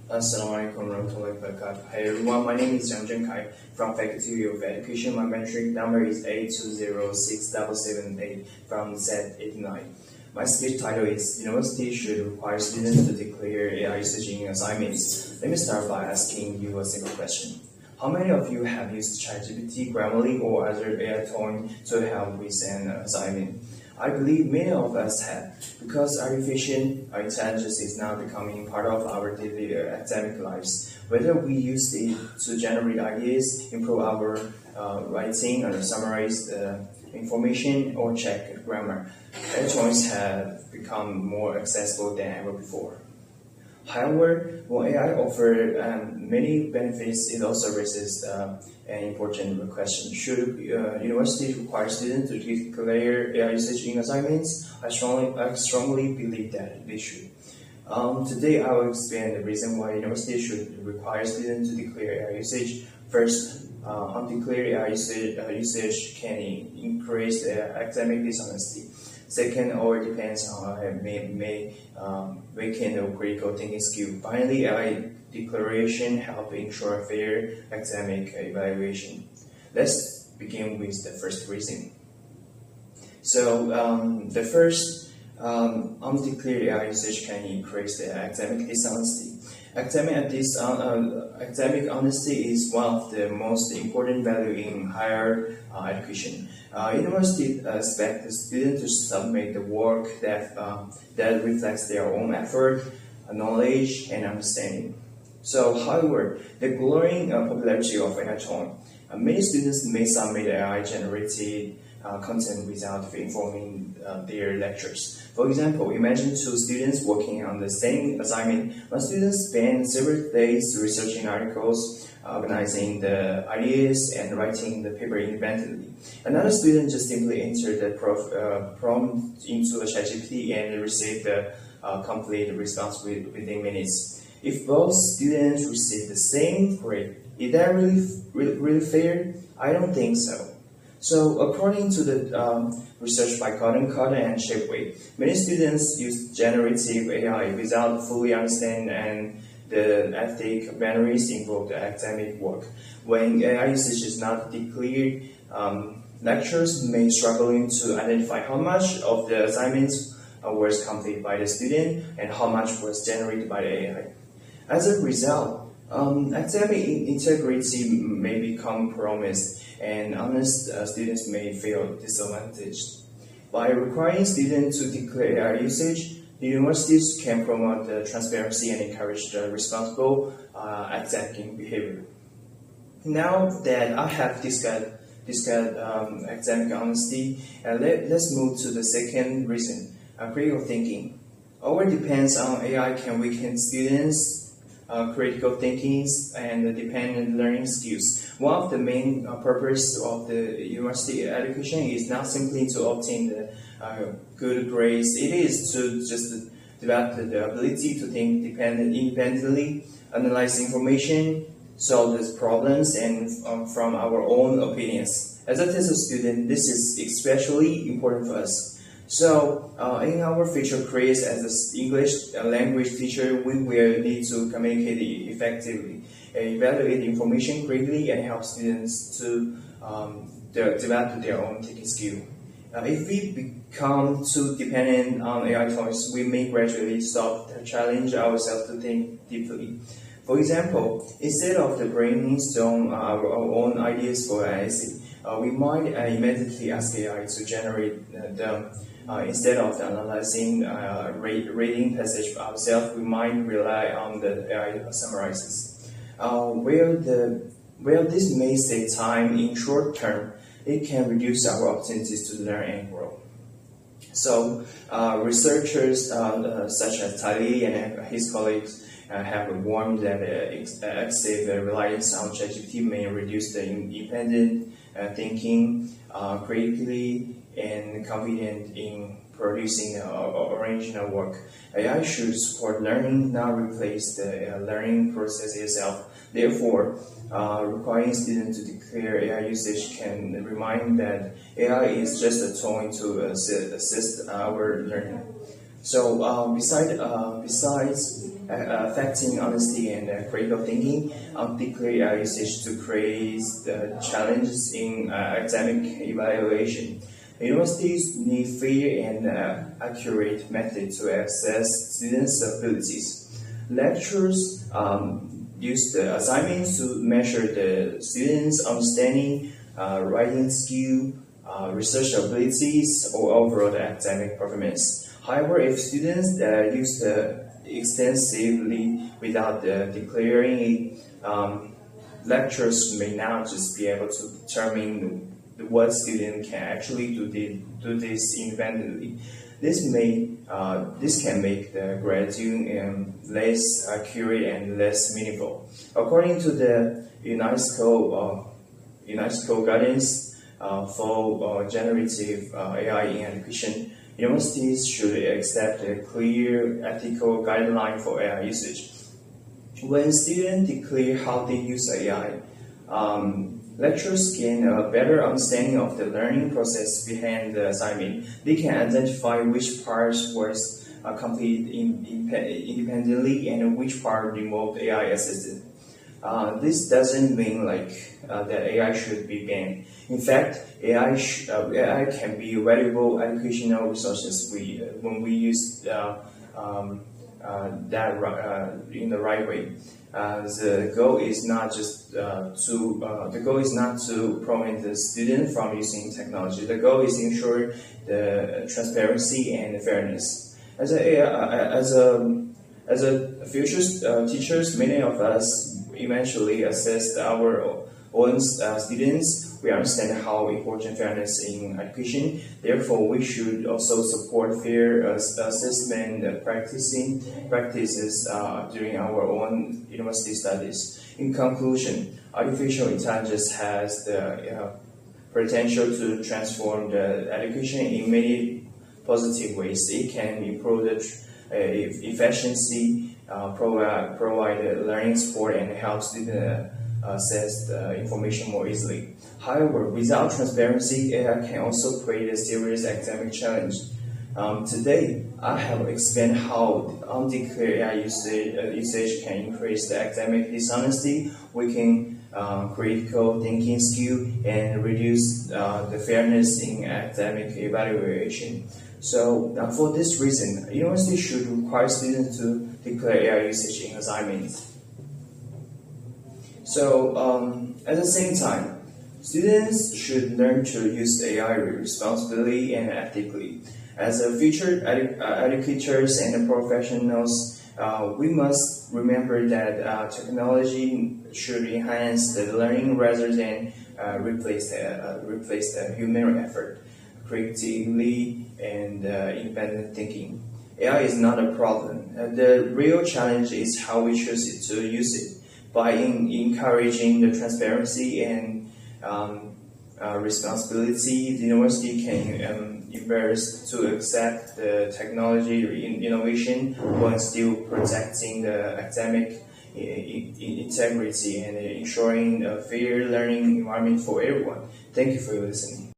Assalamualaikum warahmatullahi wabarakatuh. Hi everyone, my name is Jiang Zhengkai from Faculty of Education. My metric number is 8206778 from Z89. My speech title is University should require students to declare AI usage in assignments. Let me start by asking you a simple question. How many of you have used ChatGPT, Grammarly, or other AI tool to help with an assignment? I believe many of us have, because artificial intelligence is now becoming part of our daily academic lives. Whether we use it to generate ideas, improve our writing, or summarize the information, or check grammar, electronics have become more accessible than ever before. However, while AI offers many benefits, it also raises an important question. Should universities require students to declare AI usage in assignments? I strongly believe that they should. Today, I will explain the reason why universities should require students to declare AI usage. First, undeclared AI usage can increase academic dishonesty. Second, or depends on may weaken the critical thinking skill. Finally, AI declaration help ensure fair academic evaluation. Let's begin with the first reason. So the first, undeclared AI usage can increase the academic dishonesty. Academic honesty is one of the most important value in higher education. Universities expect the students to submit the work that reflects their own effort, knowledge, and understanding. So, however, the growing popularity of AI tools, many students may submit AI-generated content without informing their lecturers. For example, imagine two students working on the same assignment. One student spends several days researching articles, organizing the ideas, and writing the paper independently. Another student just simply entered the prompt into a ChatGPT and received the complete response within minutes. If both students receive the same grade, is that really fair? I don't think so. So, according to the research by Cotton and Shapeway, many students use generative AI without fully understanding the ethic boundaries involved in academic work. When AI usage is not declared, lecturers may struggle to identify how much of the assignments was completed by the student and how much was generated by the AI. As a result, academic integrity may become promised, and honest students may feel disadvantaged. By requiring students to declare AI usage, the universities can promote the transparency and encourage the responsible academic behavior. Now that I have discussed academic honesty, let's move to the second reason, critical thinking. Our depends on AI can weaken students' critical thinking and dependent learning skills. One of the main purpose of the university education is not simply to obtain the good grades. It is to just develop the ability to think independently, analyze information, solve these problems, and from our own opinions. As a TESOL student, this is especially important for us. So, in our future careers as an English language teacher, we will need to communicate effectively, evaluate information greatly, and help students to develop their own thinking skill. If we become too dependent on AI tools, we may gradually stop to challenge ourselves to think deeply. For example, instead of brainstorm our own ideas for an essay, we might immediately ask AI to generate them. Instead of analyzing reading passage ourselves, we might rely on the AI summarizes. Where this may save time in short term, it can reduce our opportunities to learn and grow. So, researchers such as Tali and his colleagues have warned that excessive reliance on ChatGPT may reduce the independent thinking, critically, and confident in producing original work. AI should support learning, not replace the learning process itself. Therefore, requiring students to declare AI usage can remind that AI is just a tool to assist our learning. So besides affecting honesty and critical thinking. Undeclared AI usage to create challenges in academic evaluation. Universities need fair and accurate methods to assess students' abilities. Lecturers use the assignments to measure the students' understanding, writing skill, research abilities, or overall academic performance. However, if students use the extensively without declaring it, lecturers may not just be able to determine what student can actually do this independently. This can make the grading less accurate and less meaningful. According to the UNESCO guidance for generative AI in education, universities should accept a clear ethical guideline for AI usage. When students declare how they use AI, lecturers gain a better understanding of the learning process behind the assignment. They can identify which parts was completed independently and which part involved AI assisted. This doesn't mean that AI should be banned. In fact, AI can be valuable educational resources when we use that in the right way. The goal is not to prevent the student from using technology. The goal is to ensure the transparency and fairness. As a future teachers, many of us eventually assess our own students. We understand how important fairness in education. Therefore, we should also support fair assessment practices during our own university studies. In conclusion, artificial intelligence has the potential to transform the education in many positive ways. It can improve the efficiency, provide learning support, and help students access the information more easily. However, without transparency, AI can also create a serious academic challenge. Today, I have explained how undeclared AI usage can increase the academic dishonesty, weaken critical thinking skill, and reduce the fairness in academic evaluation. So, for this reason, universities should require students to declare AI usage in assignments. So, at the same time, students should learn to use AI responsibly and ethically. As a future educators and professionals, we must remember that technology should enhance the learning rather than replace the human effort, creatively and independent thinking. AI is not a problem. The real challenge is how we choose to use it. By encouraging the transparency and responsibility, the university can embrace to accept the technology innovation while still protecting the academic integrity and ensuring a fair learning environment for everyone. Thank you for listening.